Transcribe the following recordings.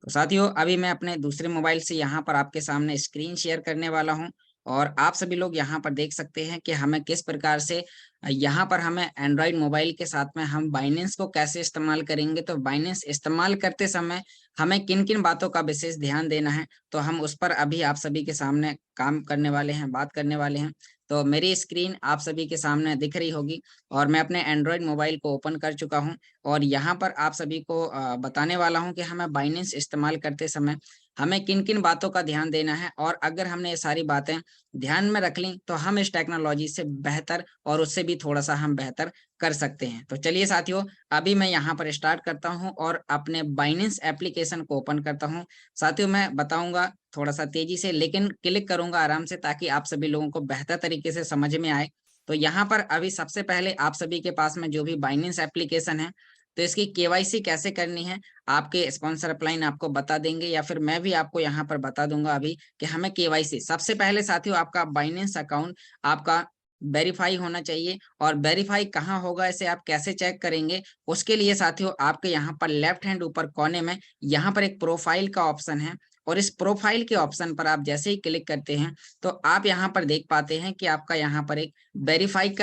तो साथियों अभी मैं अपने दूसरे मोबाइल से यहाँ पर आपके सामने स्क्रीन शेयर करने वाला हूँ और आप सभी लोग यहाँ पर देख सकते हैं कि हमें किस प्रकार से यहाँ पर हमें एंड्रॉइड मोबाइल के साथ में हम बाइनेंस को कैसे इस्तेमाल करेंगे। तो बाइनेंस इस्तेमाल करते समय हमें किन किन बातों का विशेष ध्यान देना है, तो हम उस पर अभी आप सभी के सामने काम करने वाले हैं, बात करने वाले हैं। तो मेरी स्क्रीन आप सभी के सामने दिख रही होगी और मैं अपने एंड्रॉइड मोबाइल को ओपन कर चुका हूँ और यहाँ पर आप सभी को बताने वाला हूँ कि हमें बाइनेंस इस्तेमाल करते समय हमें किन किन बातों का ध्यान देना है, और अगर हमने ये सारी बातें ध्यान में रख ली तो हम इस टेक्नोलॉजी से बेहतर और उससे भी थोड़ा सा हम बेहतर कर सकते हैं। तो चलिए साथियों, अभी मैं यहाँ पर स्टार्ट करता हूँ और अपने बाइनेंस एप्लीकेशन को ओपन करता हूँ। साथियों मैं बताऊंगा थोड़ा सा तेजी से, लेकिन क्लिक करूंगा आराम से ताकि आप सभी लोगों को बेहतर तरीके से समझ में आए। तो यहाँ पर अभी सबसे पहले आप सभी के पास में जो भी बाइनेंस एप्लीकेशन है, तो इसकी केवाईसी कैसे करनी है आपके स्पॉन्सर अपलाइन आपको बता देंगे, या फिर मैं भी आपको यहाँ पर बता दूंगा अभी कि हमें केवाईसी सबसे पहले साथियों आपका बाइनेंस अकाउंट आपका वेरीफाई होना चाहिए। और वेरीफाई कहाँ होगा, इसे आप कैसे चेक करेंगे, उसके लिए साथियों आपके यहाँ पर लेफ्ट हैंड ऊपर कोने में यहाँ पर एक प्रोफाइल का ऑप्शन है, और इस प्रोफाइल के ऑप्शन पर आप जैसे ही क्लिक करते हैं तो आप यहाँ पर देख पाते हैं कि आपका यहाँ पर एक वेरीफाइड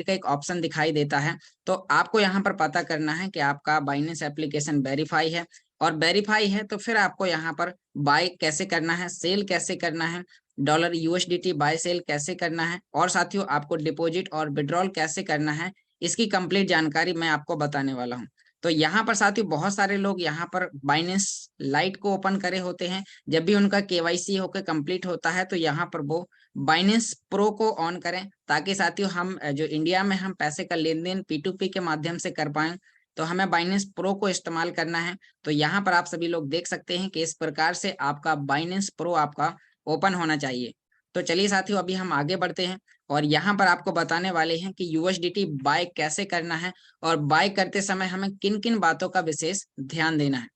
का एक ऑप्शन दिखाई देता है। तो आपको यहाँ पर पता करना है कि आपका बाइनेंस एप्लीकेशन वेरीफाई है, और वेरीफाई है तो फिर आपको यहाँ पर बाय कैसे करना है, सेल कैसे करना है, डॉलर यूएसडीटी बाय सेल कैसे करना है, और साथियों आपको डिपॉजिट और विड्रॉल कैसे करना है, इसकी कंप्लीट जानकारी मैं आपको बताने वाला हूँ। तो यहाँ पर साथियों बहुत सारे लोग यहाँ पर बाइनेंस लाइट को ओपन करे होते हैं, जब भी उनका केवाईसी होकर कंप्लीट होता है तो यहाँ पर वो बाइनेंस प्रो को ऑन करें, ताकि साथियों हम जो इंडिया में हम पैसे का लेन देन P2P के माध्यम से कर पाए, तो हमें बाइनेंस प्रो को इस्तेमाल करना है। तो यहाँ पर आप सभी लोग देख सकते हैं कि इस प्रकार से आपका बाइनेंस प्रो आपका ओपन होना चाहिए। तो चलिए साथियों अभी हम आगे बढ़ते हैं और यहाँ पर आपको बताने वाले हैं कि यूएसडीटी बाय कैसे करना है और बाय करते समय हमें किन किन बातों का विशेष ध्यान देना है।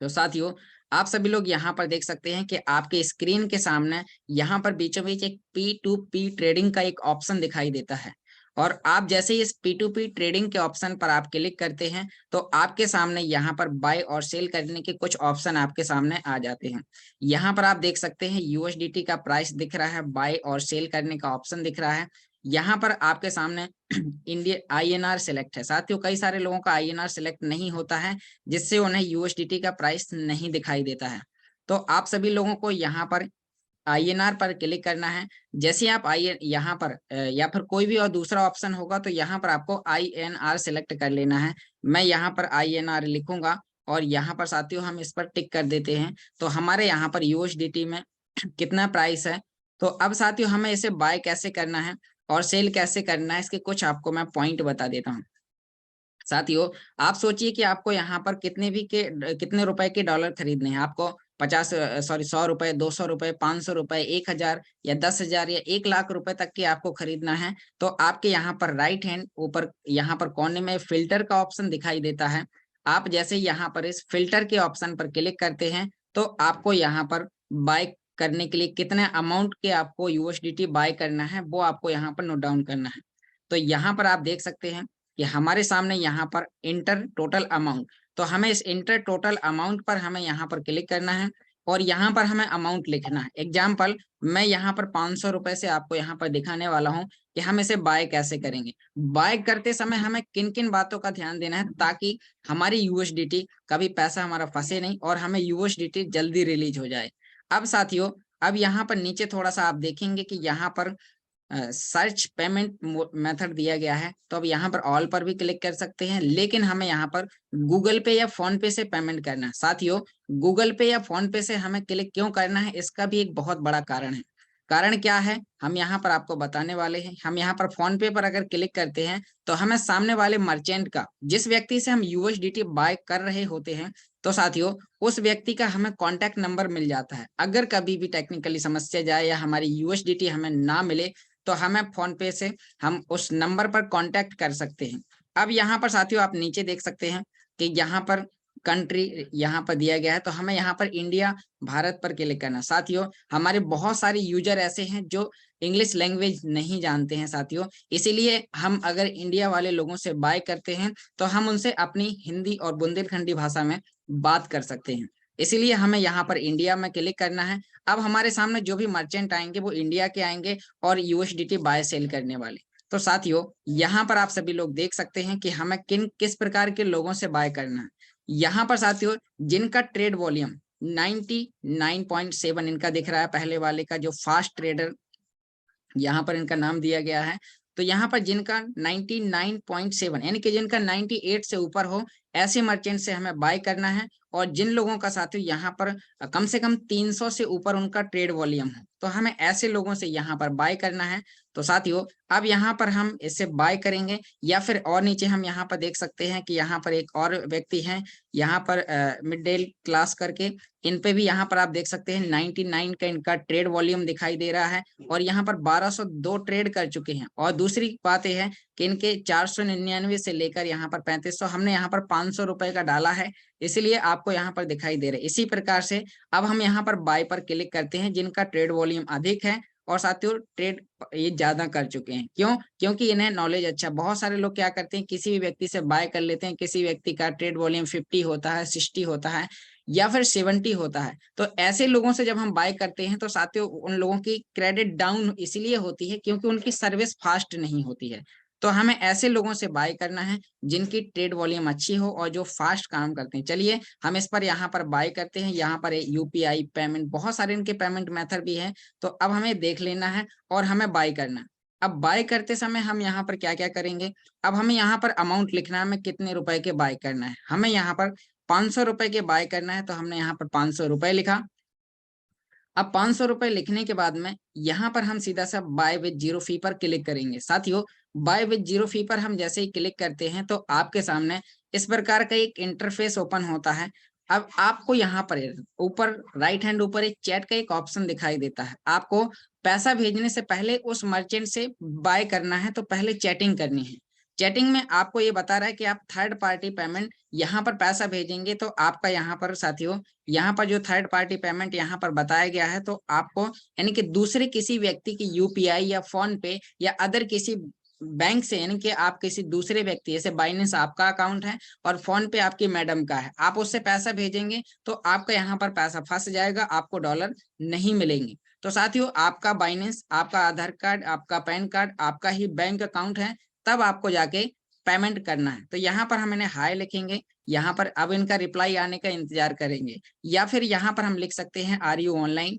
तो साथियों आप सभी लोग यहाँ पर देख सकते हैं कि आपके स्क्रीन के सामने यहाँ पर बीचों बीच एक P2P ट्रेडिंग का एक ऑप्शन दिखाई देता है, और आप जैसे ही इस P2P ट्रेडिंग के ऑप्शन पर आप क्लिक करते हैं तो आपके सामने यहाँ पर बाय और सेल करने के कुछ ऑप्शन आपके सामने आ जाते हैं। यहाँ पर आप देख सकते हैं यूएसडीटी का प्राइस दिख रहा है, बाय और सेल करने का ऑप्शन दिख रहा है। यहाँ पर आपके सामने इंडिया आईएनआर सिलेक्ट है। साथियों कई सारे लोगों का आईएनआर सिलेक्ट नहीं होता है, जिससे उन्हें यूएसडीटी का प्राइस नहीं दिखाई देता है। तो आप सभी लोगों को यहाँ पर आईएनआर पर क्लिक करना है। जैसे ही आप आई यहाँ पर या फिर कोई भी और दूसरा ऑप्शन होगा तो यहाँ पर आपको आईएनआर सिलेक्ट कर लेना है। मैं यहाँ पर आईएनआर लिखूंगा और यहाँ पर साथियों हम इस पर टिक कर देते हैं, तो हमारे यहाँ पर यूएसडीटी में कितना प्राइस है। तो अब साथियों हमें इसे बाय कैसे करना है और सेल कैसे करना है, इसके कुछ आपको मैं पॉइंट बता देता हूँ। साथियों आप सोचिए कि आपको यहाँ पर कितने रुपए के डॉलर खरीदने हैं। आपको 100 रुपए, 200 रुपए, 500 रुपए, 1000 या 10,000 या 1 लाख रुपए तक के आपको खरीदना है। तो आपके यहाँ पर राइट हैंड ऊपर यहाँ पर कोने में फिल्टर का ऑप्शन दिखाई देता है। आप जैसे यहाँ पर इस फिल्टर के ऑप्शन पर क्लिक करते हैं तो आपको यहाँ पर बाय करने के लिए कितने अमाउंट के आपको यूएसडीटी बाय करना है वो आपको यहाँ पर नोट डाउन करना है। तो यहाँ पर आप देख सकते हैं कि हमारे सामने यहाँ पर इंटर टोटल अमाउंट, तो हमें इस इंटर टोटल अमाउंट पर हमें यहाँ पर क्लिक करना है और यहाँ पर हमें अमाउंट लिखना है। एग्जाम्पल मैं यहाँ पर 500 रुपए से आपको यहाँ पर दिखाने वाला हूँ कि हम इसे बाय कैसे करेंगे। बाय करते समय हमें किन किन बातों का ध्यान देना है ताकि हमारी यूएसडीटी कभी पैसा हमारा फंसे नहीं और हमें यूएसडीटी जल्दी रिलीज हो जाए। अब साथियों अब यहाँ पर नीचे थोड़ा सा आप देखेंगे कि यहाँ पर सर्च पेमेंट मेथड दिया गया है, तो अब यहाँ पर ऑल पर भी क्लिक कर सकते हैं, लेकिन हमें यहाँ पर गूगल पे या फोन पे से पेमेंट करना है। साथियों गूगल पे या फोन पे से हमें क्लिक क्यों करना है, इसका भी एक बहुत बड़ा कारण है। कारण क्या है हम यहाँ पर आपको बताने वाले हैं। हम यहाँ पर फोन पे पर अगर क्लिक करते हैं तो हमें सामने वाले मर्चेंट का, जिस व्यक्ति से हम यूएसडीटी बाय कर रहे होते हैं, तो साथियों उस व्यक्ति का हमें कॉन्टैक्ट नंबर मिल जाता है। अगर कभी भी टेक्निकली समस्या जाए या हमारी यूएसडीटी हमें ना मिले तो हमें फोन पे से हम उस नंबर पर कांटेक्ट कर सकते हैं। अब यहाँ पर साथियों आप नीचे देख सकते हैं कि यहाँ पर कंट्री यहाँ पर दिया गया है, तो हमें यहाँ पर इंडिया भारत पर क्लिक करना। साथियों हमारे बहुत सारे यूजर ऐसे हैं जो इंग्लिश लैंग्वेज नहीं जानते हैं साथियों, इसीलिए हम अगर इंडिया वाले लोगों से बाय करते हैं तो हम उनसे अपनी हिंदी और बुंदेलखंडी भाषा में बात कर सकते हैं। इसीलिए हमें यहाँ पर इंडिया में क्लिक करना है। अब हमारे सामने जो भी मर्चेंट आएंगे वो इंडिया के आएंगे और यूएसडीटी बाय सेल करने वाले। तो साथियों यहाँ पर आप सभी लोग देख सकते हैं कि हमें किस प्रकार के लोगों से बाय करना है। यहाँ पर साथियों जिनका ट्रेड वॉल्यूम 99.7 इनका दिख रहा है, पहले वाले का जो फास्ट ट्रेडर यहाँ पर इनका नाम दिया गया है, तो यहाँ पर जिनका 99.7 यानी कि जिनका 98 से ऊपर हो, ऐसे मर्चेंट से हमें बाय करना है। और जिन लोगों का साथियों यहाँ पर कम से कम 300 से ऊपर उनका ट्रेड वॉल्यूम है, तो हमें ऐसे लोगों से यहाँ पर बाय करना है। तो साथियों अब यहाँ पर हम इसे बाय करेंगे, या फिर और नीचे हम यहाँ पर देख सकते हैं कि यहाँ पर एक और व्यक्ति है, यहाँ पर मिडिल क्लास करके, इन पे भी यहाँ पर आप देख सकते हैं 99 का इनका ट्रेड वॉल्यूम दिखाई दे रहा है और यहाँ पर 1202 ट्रेड कर चुके हैं। और दूसरी बात यह है कि इनके 499 से लेकर यहाँ पर 3500, हमने यहाँ पर 500 रुपए का डाला है, इसीलिए आपको यहाँ पर दिखाई दे रहा है। इसी प्रकार से अब हम यहाँ पर बाय पर क्लिक करते हैं जिनका ट्रेड वॉल्यूम अधिक है और साथियों ट्रेड ये ज्यादा कर चुके हैं। क्यों? क्योंकि इन्हें नॉलेज अच्छा। बहुत सारे लोग क्या करते हैं, किसी भी व्यक्ति से बाय कर लेते हैं, किसी व्यक्ति का ट्रेड वॉल्यूम 50 होता है, 60 होता है या फिर 70 होता है, तो ऐसे लोगों से जब हम बाय करते हैं तो साथियों उन लोगों की क्रेडिट डाउन इसलिए होती है क्योंकि उनकी सर्विस फास्ट नहीं होती है। तो हमें ऐसे लोगों से बाय करना है जिनकी ट्रेड वॉल्यूम अच्छी हो और जो फास्ट काम करते हैं। चलिए हम इस पर यहाँ पर बाय करते हैं। यहाँ पर यूपीआई पेमेंट, बहुत सारे इनके पेमेंट मेथड भी है, तो अब हमें देख लेना है और हमें बाय करना है। अब बाय करते समय हम यहाँ पर क्या क्या करेंगे, अब हमें यहाँ पर अमाउंट लिखना है, हमें कितने रुपए के बाय करना है। हमें यहाँ पर 500 रुपए के बाय करना है, तो हमने यहाँ पर 500 रुपए लिखा। अब 500 रुपए लिखने के बाद में यहाँ पर हम सीधा सा बाय विद जीरो फी पर क्लिक करेंगे। साथियों बाय विद जीरो फी पर हम जैसे ही क्लिक करते हैं तो आपके सामने इस प्रकार का एक इंटरफेस ओपन होता है। अब आपको यहाँ पर ऊपर राइट हैंड ऊपर एक चैट का एक ऑप्शन दिखाई देता है। आपको पैसा भेजने से पहले उस मर्चेंट से बाय करना है तो पहले चैटिंग करनी है। चैटिंग में आपको ये बता रहा है कि आप थर्ड पार्टी पेमेंट यहाँ पर पैसा भेजेंगे, तो आपका यहाँ पर साथियों यहाँ पर जो थर्ड पार्टी पेमेंट यहाँ पर बताया गया है, तो आपको यानी कि दूसरे किसी व्यक्ति की यूपीआई या फोन पे या अदर किसी बैंक से, यानी कि आप किसी दूसरे व्यक्ति, जैसे बाइनेंस आपका अकाउंट है और फोन पे आपकी मैडम का है, आप उससे पैसा भेजेंगे तो आपका यहाँ पर पैसा फंस जाएगा, आपको डॉलर नहीं मिलेंगे। तो साथियों आपका बाइनेंस, आपका आधार कार्ड, आपका पैन कार्ड, आपका ही बैंक अकाउंट है, तब आपको जाके पेमेंट करना है। तो यहाँ पर हम इन्हें हाय लिखेंगे, यहाँ पर अब इनका रिप्लाई आने का इंतजार करेंगे, या फिर यहाँ पर हम लिख सकते हैं आर यू ऑनलाइन।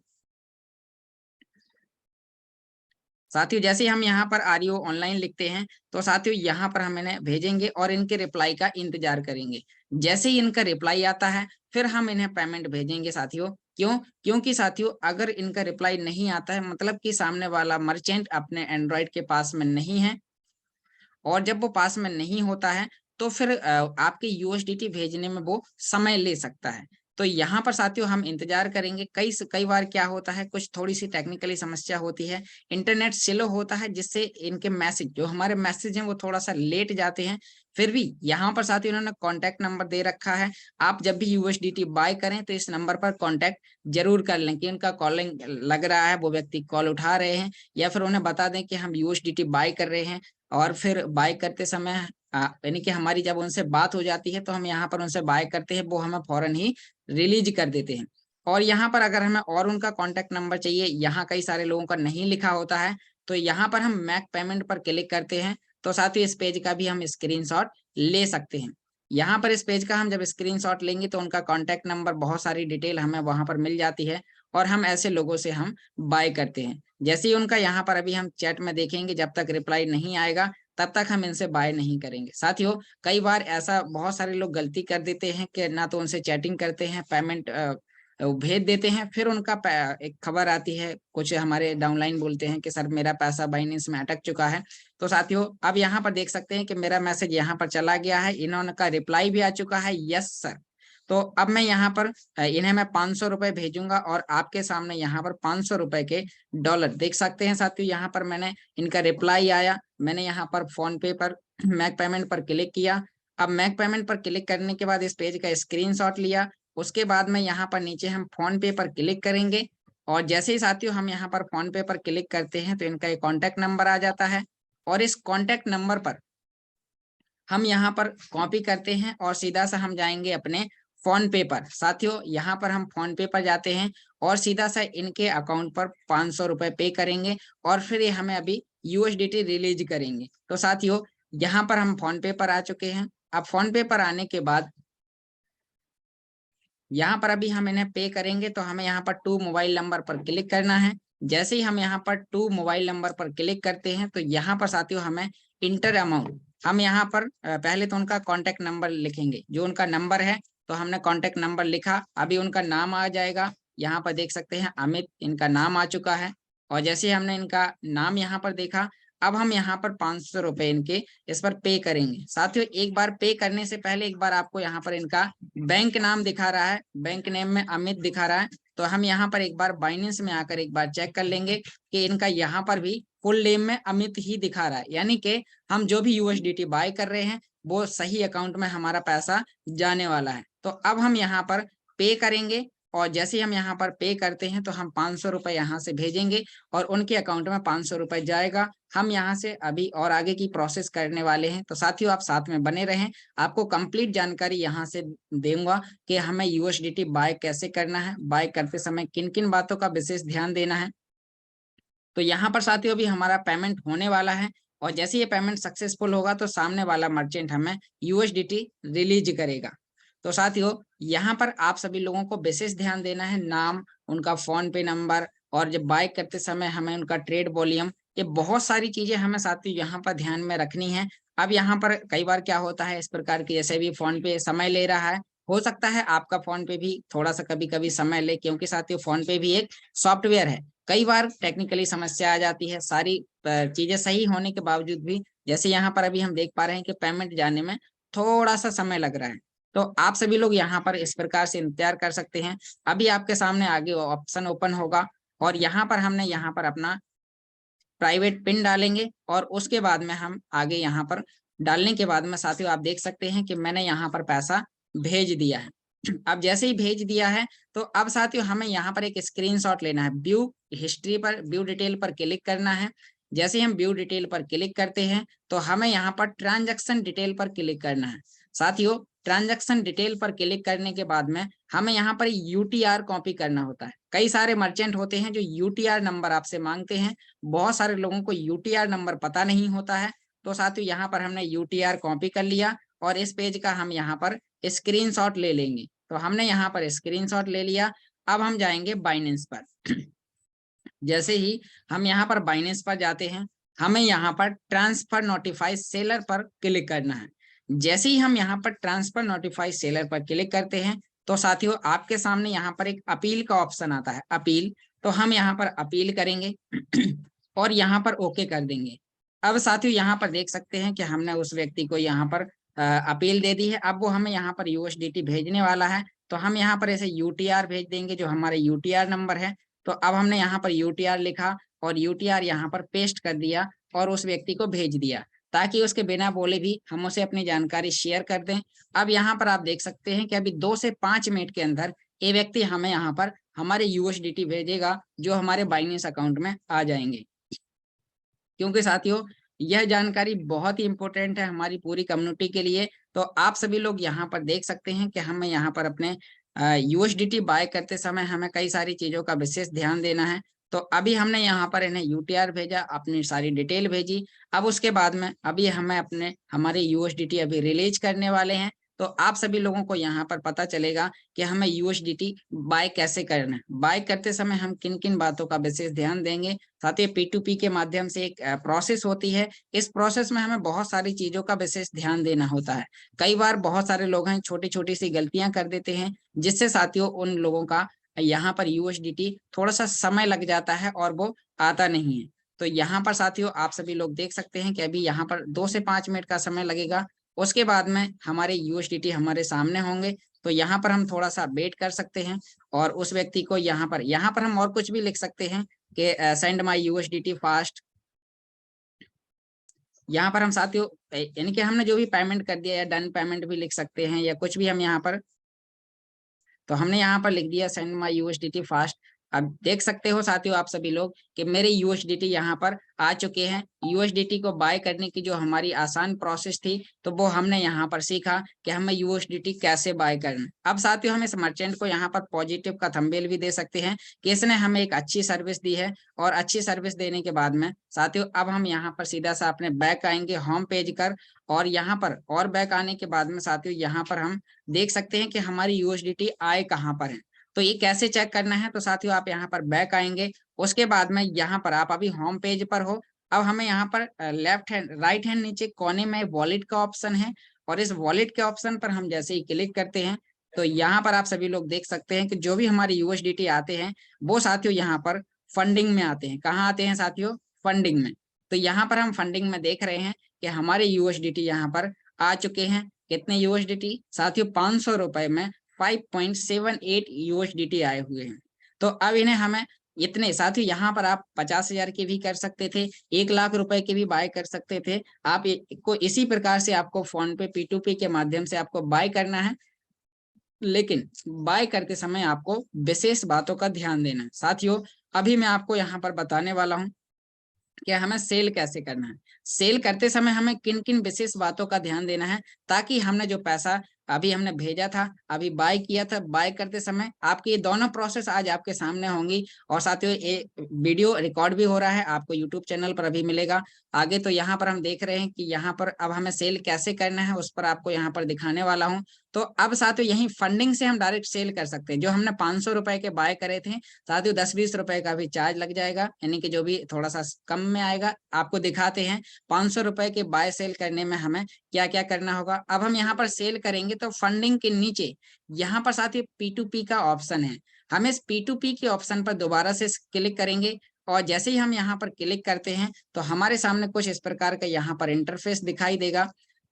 साथियों जैसे हम यहाँ पर आर यू ऑनलाइन लिखते हैं तो साथियों यहाँ पर हम इन्हें भेजेंगे और इनके रिप्लाई का इंतजार करेंगे। जैसे ही इनका रिप्लाई आता है फिर हम इन्हें पेमेंट भेजेंगे साथियों। क्यों? क्योंकि साथियों अगर इनका रिप्लाई नहीं आता है मतलब कि सामने वाला मर्चेंट अपने एंड्रॉइड के पास में नहीं है, और जब वो पास में नहीं होता है तो फिर आपके यूएसडीटी भेजने में वो समय ले सकता है। तो यहाँ पर साथियों हम इंतजार करेंगे। कई बार क्या होता है, कुछ थोड़ी सी टेक्निकली समस्या होती है, इंटरनेट स्लो होता है, जिससे इनके मैसेज, जो हमारे मैसेज हैं वो थोड़ा सा लेट जाते हैं। फिर भी यहाँ पर साथियों इन्होंने कॉन्टैक्ट नंबर दे रखा है, आप जब भी यूएसडीटी बाय करें तो इस नंबर पर कॉन्टैक्ट जरूर कर लें कि उनका कॉलिंग लग रहा है, वो व्यक्ति कॉल उठा रहे हैं, या फिर उन्हें बता दें कि हम यूएसडीटी बाय कर रहे हैं। और फिर बाय करते समय यानी कि हमारी जब उनसे बात हो जाती है तो हम यहाँ पर उनसे बाय करते हैं, वो हमें फौरन ही रिलीज कर देते हैं। और यहाँ पर अगर हमें और उनका कॉन्टैक्ट नंबर चाहिए, यहाँ कई सारे लोगों का नहीं लिखा होता है, तो यहाँ पर हम मैक पेमेंट पर क्लिक करते हैं, तो साथ ही इस पेज का भी हम स्क्रीनशॉट ले सकते हैं। यहाँ पर इस पेज का हम जब स्क्रीनशॉट लेंगे तो उनका कॉन्टैक्ट नंबर, बहुत सारी डिटेल हमें वहां पर मिल जाती है और हम ऐसे लोगों से हम बाय करते हैं। जैसे ही उनका यहाँ पर अभी हम चैट में देखेंगे, जब तक रिप्लाई नहीं आएगा तब तक हम इनसे बाय नहीं करेंगे। साथियों कई बार ऐसा बहुत सारे लोग गलती कर देते हैं कि ना तो उनसे चैटिंग करते हैं, पेमेंट भेज देते हैं, फिर उनका एक खबर आती है, कुछ हमारे डाउनलाइन बोलते हैं कि सर मेरा पैसा बाइनेंस में अटक चुका है। तो साथियों अब यहाँ पर देख सकते हैं कि मेरा मैसेज यहाँ पर चला गया है, इन्होंने का रिप्लाई भी आ चुका है, यस सर। तो अब मैं यहाँ पर इन्हें मैं 500 रुपए भेजूंगा और आपके सामने यहाँ पर 500 रुपए के डॉलर देख सकते हैं। साथियों यहाँ पर मैंने इनका रिप्लाई आया, मैंने यहाँ पर फोन पे पर मैक पेमेंट पर क्लिक किया। अब मैक पेमेंट पर क्लिक करने के बाद इस पेज का स्क्रीनशॉट लिया, उसके बाद में यहाँ पर नीचे हम फोन पे पर क्लिक करेंगे, और जैसे ही साथियों हम यहाँ पर फोन पे पर क्लिक करते हैं तो इनका एक कॉन्टैक्ट नंबर आ जाता है, और इस कॉन्टैक्ट नंबर पर हम यहाँ पर कॉपी करते हैं और सीधा सा हम जाएंगे अपने फोन पे पर। साथियों यहाँ पर हम फोन पे पर जाते हैं और सीधा सा इनके अकाउंट पर 500 रुपए पे करेंगे और फिर ये हमें अभी यूएसडीटी रिलीज करेंगे। तो साथियों यहाँ पर हम फोन पे पर आ चुके हैं। अब फोन पे पर आने के बाद यहाँ पर अभी हम इन्हें पे करेंगे, तो हमें यहाँ पर टू मोबाइल नंबर पर क्लिक करना है। जैसे ही हम यहाँ पर टू मोबाइल नंबर पर क्लिक करते हैं तो यहाँ पर साथियों हमें इंटर अमाउंट, हम यहाँ पर पहले तो उनका कॉन्टेक्ट नंबर लिखेंगे, जो उनका नंबर है तो हमने कॉन्टेक्ट नंबर लिखा। अभी उनका नाम आ जाएगा, यहाँ पर देख सकते हैं अमित, इनका नाम आ चुका है। और जैसे ही हमने इनका नाम यहाँ पर देखा, अब हम यहाँ पर 500 रुपए इनके इस पर पे करेंगे। साथियों एक बार पे करने से पहले एक बार आपको यहाँ पर इनका बैंक नाम दिखा रहा है, बैंक नेम में अमित दिखा रहा है, तो हम यहाँ पर एक बार बाइनेंस में आकर एक बार चेक कर लेंगे कि इनका यहाँ पर भी फुल नेम में अमित ही दिखा रहा है, यानी कि हम जो भी यूएसडीटी बाय कर रहे हैं वो सही अकाउंट में हमारा पैसा जाने वाला है। तो अब हम यहाँ पर पे करेंगे और जैसे ही हम यहाँ पर पे करते हैं तो हम 500 रुपए यहाँ से भेजेंगे और उनके अकाउंट में 500 रुपए जाएगा। हम यहाँ से अभी और आगे की प्रोसेस करने वाले हैं, तो साथियों आप साथ में बने रहें, आपको कंप्लीट जानकारी यहाँ से दूंगा कि हमें यूएसडीटी बाय कैसे करना है, बाय करते समय किन किन बातों का विशेष ध्यान देना है। तो यहाँ पर साथियों भी हमारा पेमेंट होने वाला है और जैसे ये पेमेंट सक्सेसफुल होगा तो सामने वाला मर्चेंट हमें यूएसडीटी रिलीज करेगा। तो साथियों यहाँ पर आप सभी लोगों को विशेष ध्यान देना है, नाम, उनका फोन पे नंबर और जब बाय करते समय हमें उनका ट्रेड वॉल्यूम, ये बहुत सारी चीजें हमें साथियों यहाँ पर ध्यान में रखनी है। अब यहाँ पर कई बार क्या होता है इस प्रकार की, जैसे भी फोन पे समय ले रहा है, हो सकता है आपका फोन पे भी थोड़ा सा कभी कभी समय ले, क्योंकि साथियों फोन पे भी एक सॉफ्टवेयर है। कई बार टेक्निकली समस्या आ जाती है, सारी चीजें सही होने के बावजूद भी, जैसे यहाँ पर अभी हम देख पा रहे हैं कि पेमेंट जाने में थोड़ा सा समय लग रहा है। तो आप सभी लोग यहाँ पर इस प्रकार से इंतजार कर सकते हैं। अभी आपके सामने आगे ऑप्शन ओपन होगा और यहाँ पर हमने यहाँ पर अपना प्राइवेट पिन डालेंगे और उसके बाद में हम आगे यहाँ पर डालने के बाद में साथियों आप देख सकते हैं कि मैंने यहाँ पर पैसा भेज दिया है। अब जैसे ही भेज दिया है तो अब साथियों हमें यहाँ पर एक स्क्रीनशॉट लेना है। व्यू हिस्ट्री पर, व्यू डिटेल पर क्लिक करना है। जैसे ही हम व्यू डिटेल पर क्लिक करते हैं तो हमें यहाँ पर ट्रांजैक्शन डिटेल पर क्लिक करना है। साथियों ट्रांजैक्शन डिटेल पर क्लिक करने के बाद में हमें यहाँ पर यूटीआर कॉपी करना होता है। कई सारे मर्चेंट होते हैं जो यूटीआर नंबर आपसे मांगते हैं, बहुत सारे लोगों को यूटीआर नंबर पता नहीं होता है। तो साथियों यहाँ पर हमने यूटीआर कॉपी कर लिया और इस पेज का हम यहाँ पर स्क्रीनशॉट ले लेंगे। तो हमने यहाँ पर स्क्रीनशॉट ले लिया। अब हम जाएंगे बाइनेंस पर। जैसे ही हम यहाँ पर बाइनेंस पर जाते हैं, हमें यहाँ पर ट्रांसफर नोटिफाई सेलर पर क्लिक करना है। जैसे ही हम यहाँ पर ट्रांसफर नोटिफाई सेलर पर क्लिक करते हैं तो साथियों आपके सामने यहाँ पर एक अपील का ऑप्शन आता है, अपील। तो हम यहाँ पर अपील करेंगे और यहाँ पर ओके कर देंगे। अब साथियों यहाँ पर देख सकते हैं कि हमने उस व्यक्ति को यहाँ पर अपील दे दी है। अब वो हमें यहाँ पर यूएसडीटी भेजने वाला है, तो हम यहाँ पर ऐसे यूटीआर भेज देंगे जो हमारे यूटीआर नंबर है। तो अब हमने यहाँ पर यूटीआर लिखा और यूटीआर यहाँ पर पेस्ट कर दिया और उस व्यक्ति को भेज दिया, ताकि उसके बिना बोले भी हम उसे अपनी जानकारी शेयर कर दें। अब यहाँ पर आप देख सकते हैं कि अभी 2 से 5 मिनट के अंदर ये व्यक्ति हमें यहाँ पर हमारे यूएसडीटी भेजेगा, जो हमारे बाइनेंस अकाउंट में आ जाएंगे। क्योंकि साथियों यह जानकारी बहुत ही इंपॉर्टेंट है हमारी पूरी कम्युनिटी के लिए। तो आप सभी लोग यहाँ पर देख सकते हैं कि हमें यहाँ पर अपने यूएसडीटी बाय करते समय हमें कई सारी चीजों का विशेष ध्यान देना है। तो अभी हमने यहाँ पर इन्हें यूटीआर भेजा, अपनी सारी डिटेल भेजी। अब उसके बाद में अभी हमें अपने हमारे यूएसडीटी अभी रिलीज करने वाले हैं। तो आप सभी लोगों को यहाँ पर पता चलेगा कि हमें यूएसडीटी बाय कैसे करना है, बाय करते समय हम किन किन बातों का विशेष ध्यान देंगे। साथ ही P2P के माध्यम से एक प्रोसेस होती है, इस प्रोसेस में हमें बहुत सारी चीजों का विशेष ध्यान देना होता है। कई बार बहुत सारे लोग हैं छोटी छोटी सी गलतियां कर देते हैं, जिससे साथियों उन लोगों का यहाँ पर यूएसडीटी थोड़ा सा समय लग जाता है और वो आता नहीं है। तो यहाँ पर साथियों आप सभी लोग देख सकते हैं कि अभी यहाँ पर 2 से 5 मिनट का समय लगेगा। उसके बाद में हमारे यूएसडीटी हमारे सामने होंगे। तो यहाँ पर हम थोड़ा सा वेट कर सकते हैं और उस व्यक्ति को यहाँ पर हम और कुछ भी लिख सकते हैं कि सेंड माई यूएसडीटी फास्ट। यहाँ पर हम साथियों यानी कि हमने जो भी पेमेंट कर दिया या डन पेमेंट भी लिख सकते हैं या कुछ भी हम यहाँ पर, तो हमने यहाँ पर लिख दिया सेंड माई यूएसडीटी फास्ट। अब देख सकते हो साथियों आप सभी लोग कि मेरे यूएसडीटी यहाँ पर आ चुके हैं। यूएसडीटी को बाय करने की जो हमारी आसान प्रोसेस थी तो वो हमने यहाँ पर सीखा कि हमें यूएसडीटी कैसे बाय करना। अब साथियों हम इस मर्चेंट को यहाँ पर पॉजिटिव का थंबनेल भी दे सकते हैं कि इसने हमें एक अच्छी सर्विस दी है। और अच्छी सर्विस देने के बाद में साथियों अब हम यहाँ पर सीधा सा अपने बैक आएंगे होम पेज कर, और यहाँ पर और बैक आने के बाद में साथियों यहाँ पर हम देख सकते हैं कि हमारी यूएसडीटी आए कहाँ पर है। तो ये कैसे चेक करना है, तो साथियों आप यहाँ पर बैक आएंगे, उसके बाद में यहाँ पर आप अभी होम पेज पर हो। अब हमें यहाँ पर लेफ्ट हैंड राइट हैंड नीचे कोने में वॉलेट का ऑप्शन है, और इस वॉलेट के ऑप्शन पर हम जैसे ही क्लिक करते हैं तो यहाँ पर आप सभी लोग देख सकते हैं कि जो भी हमारे यूएसडीटी आते हैं वो साथियों यहाँ पर फंडिंग में आते हैं। कहाँ आते हैं साथियों? फंडिंग में। तो यहाँ पर हम फंडिंग में देख रहे हैं कि हमारे यूएसडीटी यहाँ पर आ चुके हैं। कितने यूएसडीटी साथियों? 500 रुपए में 5.78 यूएसडीटी आए हुए हैं। तो अब इन्हें हमें इतने साथियों यहाँ पर आप 50,000 के भी कर सकते थे, 1 लाख रुपए के भी बाय कर सकते थे। आप को इसी प्रकार से आपको फोन पे P2P के माध्यम से आपको बाय करना है, लेकिन बाय करते समय आपको विशेष बातों का ध्यान देना है। साथियों अभी मैं आपको यहाँ पर बताने वाला हूँ कि हमें सेल कैसे करना है। सेल करते समय हमें किन किन विशेष बातों का ध्यान देना है, ताकि हमने जो पैसा अभी हमने भेजा था, अभी बाय किया था, बाय करते समय आपकी ये दोनों प्रोसेस आज आपके सामने होंगी। और साथियों ये वीडियो रिकॉर्ड भी हो रहा है, आपको यूट्यूब चैनल पर अभी मिलेगा आगे। तो यहाँ पर हम देख रहे हैं कि यहाँ पर अब हमें सेल कैसे करना है उस पर आपको यहाँ पर दिखाने वाला हूँ। तो अब साथियों यही फंडिंग से हम डायरेक्ट सेल कर सकते हैं। जो हमने 500 रुपए के बाय करे थे साथियों 10-20 रुपए का भी चार्ज लग जाएगा, यानी कि जो भी थोड़ा सा कम में आएगा। आपको दिखाते हैं 500 रुपए के बाय सेल करने में हमें क्या क्या करना होगा। अब हम यहाँ पर सेल करेंगे तो फंडिंग के नीचे यहाँ पर साथियों P2P का ऑप्शन है। हम इस P2P के ऑप्शन पर दोबारा से क्लिक करेंगे, और जैसे ही हम यहाँ पर क्लिक करते हैं तो हमारे सामने कुछ इस प्रकार का यहाँ पर इंटरफेस दिखाई देगा।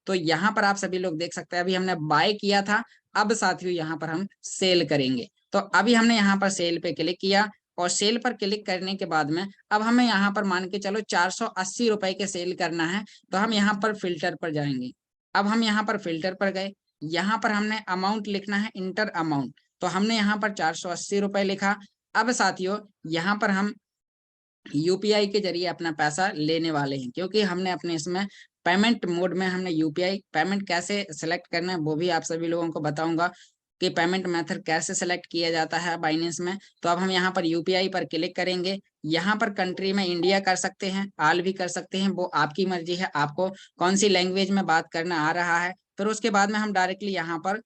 तो यहाँ पर आप सभी लोग देख सकते हैं अभी हमने बाय किया था, अब साथियों यहाँ पर हम सेल करेंगे। तो अभी हमने यहाँ पर सेल पे क्लिक किया, और सेल पर क्लिक करने के बाद में अब हमें यहाँ पर मान के चलो 480 रुपए के सेल करना है। तो हम यहाँ पर फिल्टर पर जाएंगे। अब हम यहाँ पर फिल्टर पर गए, यहाँ पर हमने अमाउंट लिखना है, इंटर अमाउंट। तो हमने यहाँ पर 480 रुपए लिखा। अब साथियों यहाँ पर हम यूपीआई के जरिए अपना पैसा लेने वाले हैं, क्योंकि हमने अपने इसमें पेमेंट मोड में हमने यूपीआई पेमेंट कैसे सेलेक्ट करना है वो भी आप सभी लोगों को बताऊंगा कि पेमेंट मेथड कैसे सेलेक्ट किया जाता है बाइनेंस में। तो अब हम यहाँ पर यूपीआई पर क्लिक करेंगे। यहाँ पर कंट्री में इंडिया कर सकते हैं, आल भी कर सकते हैं, वो आपकी मर्जी है, आपको कौन सी लैंग्वेज में बात करना आ रहा है। फिर उसके बाद में हम डायरेक्टली यहाँ पर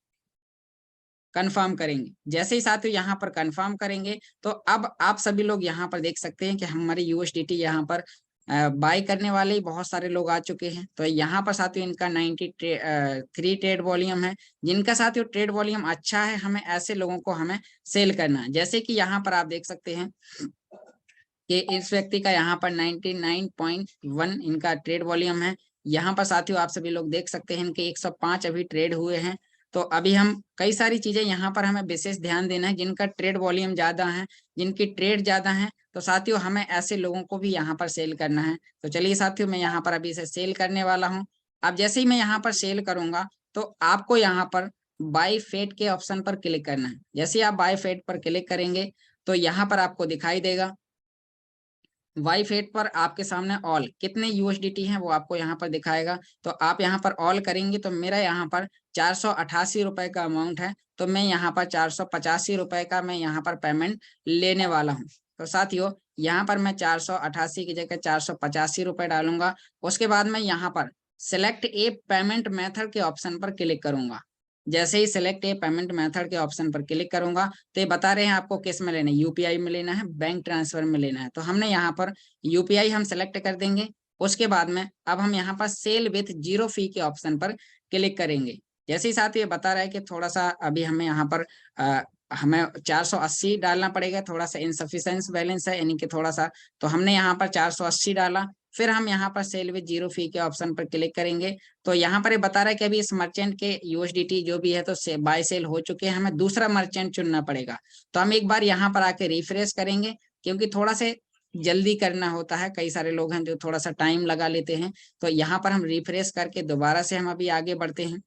कंफर्म करेंगे। जैसे ही साथियों यहाँ पर कंफर्म करेंगे तो अब आप सभी लोग यहाँ पर देख सकते हैं कि हमारे यूएसडीटी यहाँ पर बाय करने वाले ही बहुत सारे लोग आ चुके हैं। तो यहाँ पर साथियों इनका 93 ट्रेड वॉल्यूम है। जिनका साथियों ट्रेड वॉल्यूम अच्छा है, हमें ऐसे लोगों को हमें सेल करना है। जैसे कि यहाँ पर आप देख सकते हैं कि इस व्यक्ति का यहाँ पर 99.1 इनका ट्रेड वॉल्यूम है। यहाँ पर साथियों आप सभी लोग देख सकते हैं इनके 105 अभी ट्रेड हुए हैं। तो अभी हम कई सारी चीजें यहाँ पर हमें विशेष ध्यान देना है। जिनका ट्रेड वॉल्यूम ज्यादा है, जिनकी ट्रेड ज्यादा है, तो साथियों हमें ऐसे लोगों को भी यहाँ पर सेल करना है। तो चलिए साथियों मैं यहाँ पर अभी इसे सेल करने वाला हूँ। अब जैसे ही मैं यहाँ पर सेल करूंगा तो आपको यहाँ पर बाय फेट के ऑप्शन पर क्लिक करना है। जैसे ही आप बाय फेट पर क्लिक करेंगे तो यहाँ पर आपको दिखाई देगा वाई फेट पर आपके सामने ऑल कितने यूएसडीटी हैं वो आपको यहाँ पर दिखाएगा। तो आप यहाँ पर ऑल करेंगे तो मेरा यहाँ पर 488 रुपए का अमाउंट है। तो मैं यहाँ पर 485 रुपए का मैं यहाँ पर पेमेंट लेने वाला हूँ। तो साथियों यहाँ पर मैं 488 की जगह 485 रुपए डालूंगा। उसके बाद मैं यहाँ पर सिलेक्ट ए पेमेंट मेथड के ऑप्शन पर क्लिक करूंगा। जैसे ही सिलेक्ट ए पेमेंट मेथड के ऑप्शन पर क्लिक करूंगा तो ये बता रहे हैं आपको किस में लेना है, यूपीआई में लेना है, बैंक ट्रांसफर में लेना है। तो हमने यहाँ पर यूपीआई हम सेलेक्ट कर देंगे। उसके बाद में अब हम यहाँ पर सेल विथ जीरो फी के ऑप्शन पर क्लिक करेंगे। जैसे ही साथ ये बता रहा है कि थोड़ा सा अभी हमें यहाँ पर हमें 480 डालना पड़ेगा, थोड़ा सा इनसफिशिएंट बैलेंस है यानी कि थोड़ा सा। तो हमने यहाँ पर 480 डाला। फिर हम यहाँ पर सेल विद जीरो फी के ऑप्शन पर क्लिक करेंगे। तो यहाँ पर ये बता रहा है कि अभी इस मर्चेंट के यूएसडीटी जो भी है तो बाय सेल हो चुके हैं, हमें दूसरा मर्चेंट चुनना पड़ेगा। तो हम एक बार यहाँ पर आके रिफ्रेश करेंगे, क्योंकि थोड़ा से जल्दी करना होता है, कई सारे लोग हैं जो थोड़ा सा टाइम लगा लेते हैं। तो यहाँ पर हम रिफ्रेश करके दोबारा से हम अभी आगे बढ़ते हैं।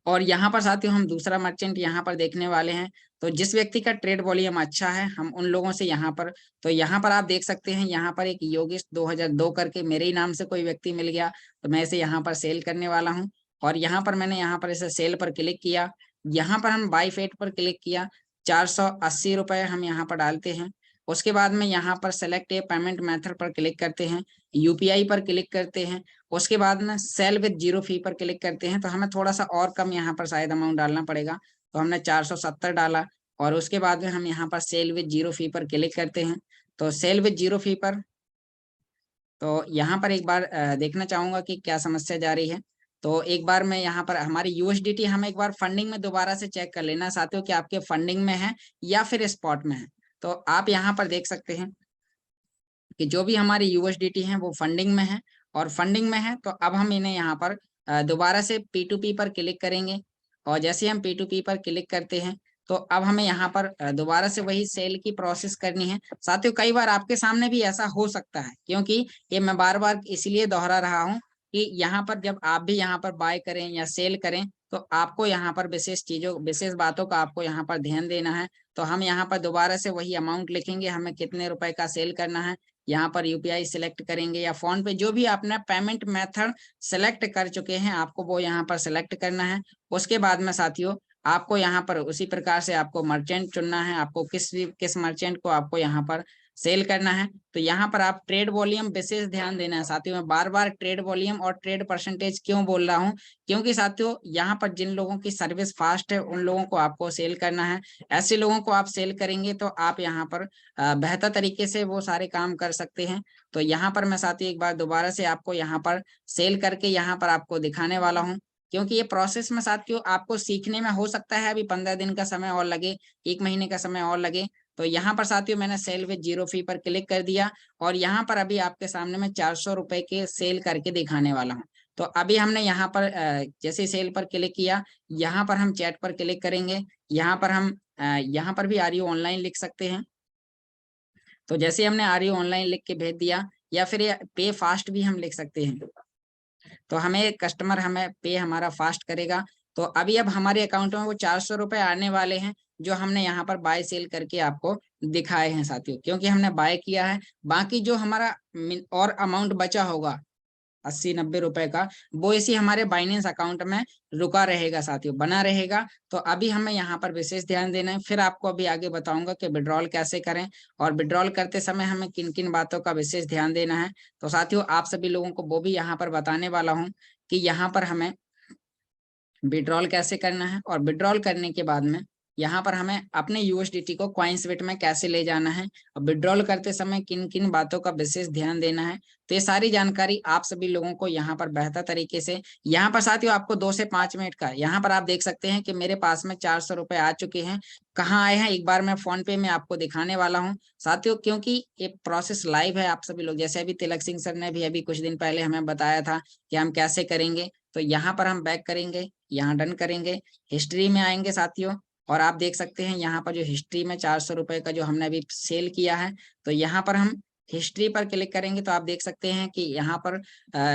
और यहाँ पर साथियों हम दूसरा मर्चेंट यहाँ पर देखने वाले हैं। तो जिस व्यक्ति का ट्रेड वॉल्यूम अच्छा है हम उन लोगों से यहाँ पर, तो यहाँ पर आप देख सकते हैं यहाँ पर एक योगेश 2002 करके मेरे ही नाम से कोई व्यक्ति मिल गया, तो मैं इसे यहाँ पर सेल करने वाला हूँ। और यहाँ पर मैंने यहाँ पर इसे सेल पर क्लिक किया, यहाँ पर हम बाई फेट पर क्लिक किया, 480 रुपये हम यहाँ पर डालते हैं। उसके बाद में यहाँ पर सेलेक्ट ए पेमेंट मेथड पर क्लिक करते हैं, यूपीआई पर क्लिक करते हैं। उसके बाद में सेल विद जीरो फी पर क्लिक करते हैं, तो हमें थोड़ा सा और कम यहाँ पर शायद अमाउंट डालना पड़ेगा, तो हमने 470 डाला। और उसके बाद में हम यहाँ पर सेल विद जीरो फी पर क्लिक करते हैं। तो सेल विद जीरो फी पर, तो यहाँ पर एक बार देखना चाहूंगा कि क्या समस्या जा रही है। तो एक बार मैं यहाँ पर हमारी यूएसडीटी हम एक बार फंडिंग में दोबारा से चेक कर लेना साथियों कि आपके फंडिंग में है या फिर स्पॉट में है। तो आप यहाँ पर देख सकते हैं कि जो भी हमारी यूएसडीटी है वो फंडिंग में है, और फंडिंग में है तो अब हम इन्हें यहाँ पर दोबारा से P2P पर क्लिक करेंगे। और जैसे हम P2P पर क्लिक करते हैं तो अब हमें यहाँ पर दोबारा से वही सेल की प्रोसेस करनी है। साथियों कई बार आपके सामने भी ऐसा हो सकता है, क्योंकि ये मैं बार बार इसलिए दोहरा रहा हूँ कि यहाँ पर जब आप भी यहाँ पर बाय करें या सेल करें तो आपको यहाँ पर विशेष चीजों विशेष बातों का आपको यहाँ पर ध्यान देना है। तो हम यहाँ पर दोबारा से वही अमाउंट लिखेंगे, हमें कितने रुपए का सेल करना है, यहाँ पर यूपीआई सिलेक्ट करेंगे या फोन पे, जो भी आपने पेमेंट मेथड सेलेक्ट कर चुके हैं आपको वो यहाँ पर सेलेक्ट करना है। उसके बाद में साथियों आपको यहाँ पर उसी प्रकार से आपको मर्चेंट चुनना है, आपको किस मर्चेंट को आपको यहाँ पर सेल करना है। तो यहाँ पर आप ट्रेड वॉल्यूम विशेष ध्यान देना है साथियों। मैं बार बार ट्रेड वॉल्यूम और ट्रेड परसेंटेज क्यों बोल रहा हूँ, क्योंकि साथियों यहाँ पर जिन लोगों की सर्विस फास्ट है उन लोगों को आपको सेल करना है। ऐसे लोगों को आप सेल करेंगे तो आप यहाँ पर बेहतर तरीके से वो सारे काम कर सकते हैं। तो यहाँ पर मैं साथियों एक बार दोबारा से आपको यहाँ पर सेल करके यहाँ पर आपको दिखाने वाला हूँ, क्योंकि ये प्रोसेस में साथियों आपको सीखने में हो सकता है अभी 15 दिन का समय और लगे, 1 महीने का समय और लगे। तो यहाँ पर साथियों मैंने सेल विद जीरो फी पर क्लिक कर दिया, और यहाँ पर अभी आपके सामने मैं 400 रुपए के सेल करके दिखाने वाला हूँ। तो अभी हमने यहाँ पर जैसे सेल पर क्लिक किया, यहाँ पर हम चैट पर क्लिक करेंगे, यहाँ पर हम यहाँ पर भी आर यू ऑनलाइन लिख सकते हैं। तो जैसे हमने आर यू ऑनलाइन लिख के भेज दिया, या फिर पे फास्ट भी हम लिख सकते हैं, तो हमें कस्टमर हमें पे हमारा फास्ट करेगा। तो अभी अब हमारे अकाउंट में वो 400 रुपए आने वाले हैं जो हमने यहाँ पर बाय सेल करके आपको दिखाए हैं साथियों, क्योंकि हमने बाय किया है। बाकी जो हमारा और अमाउंट बचा होगा 80-90 रुपए का, वो इसी हमारे बाइनेंस अकाउंट में रुका रहेगा साथियों, बना रहेगा। तो अभी हमें यहाँ पर विशेष ध्यान देना है। फिर आपको अभी आगे बताऊंगा कि विड्रॉल कैसे करें, और विड्रॉल करते समय हमें किन किन बातों का विशेष ध्यान देना है। तो साथियों आप सभी लोगों को वो भी यहाँ पर बताने वाला हूँ कि यहाँ पर हमें विड्रॉल कैसे करना है, और विड्रॉल करने के बाद में यहाँ पर हमें अपने यूएसडीटी को कॉइनस्बिट में कैसे ले जाना है, और विड्रॉल करते समय किन किन बातों का विशेष ध्यान देना है। तो ये सारी जानकारी आप सभी लोगों को यहाँ पर बेहतर तरीके से, यहाँ पर साथियों आपको 2 से 5 मिनट का, यहाँ पर आप देख सकते हैं कि मेरे पास में 400 रुपए आ चुके हैं। कहाँ आए हैं एक बार मैं फोन पे में आपको दिखाने वाला हूँ साथियों, क्योंकि ये प्रोसेस लाइव है। आप सभी लोग, जैसे अभी तिलक सिंह सर ने भी अभी कुछ दिन पहले हमें बताया था कि हम कैसे करेंगे। तो यहाँ पर हम बैक करेंगे, यहाँ डन करेंगे, हिस्ट्री में आएंगे साथियों, और आप देख सकते हैं यहाँ पर जो हिस्ट्री में 400 रुपए का जो हमने अभी सेल किया है, तो यहाँ पर हम हिस्ट्री पर क्लिक करेंगे तो आप देख सकते हैं कि यहाँ पर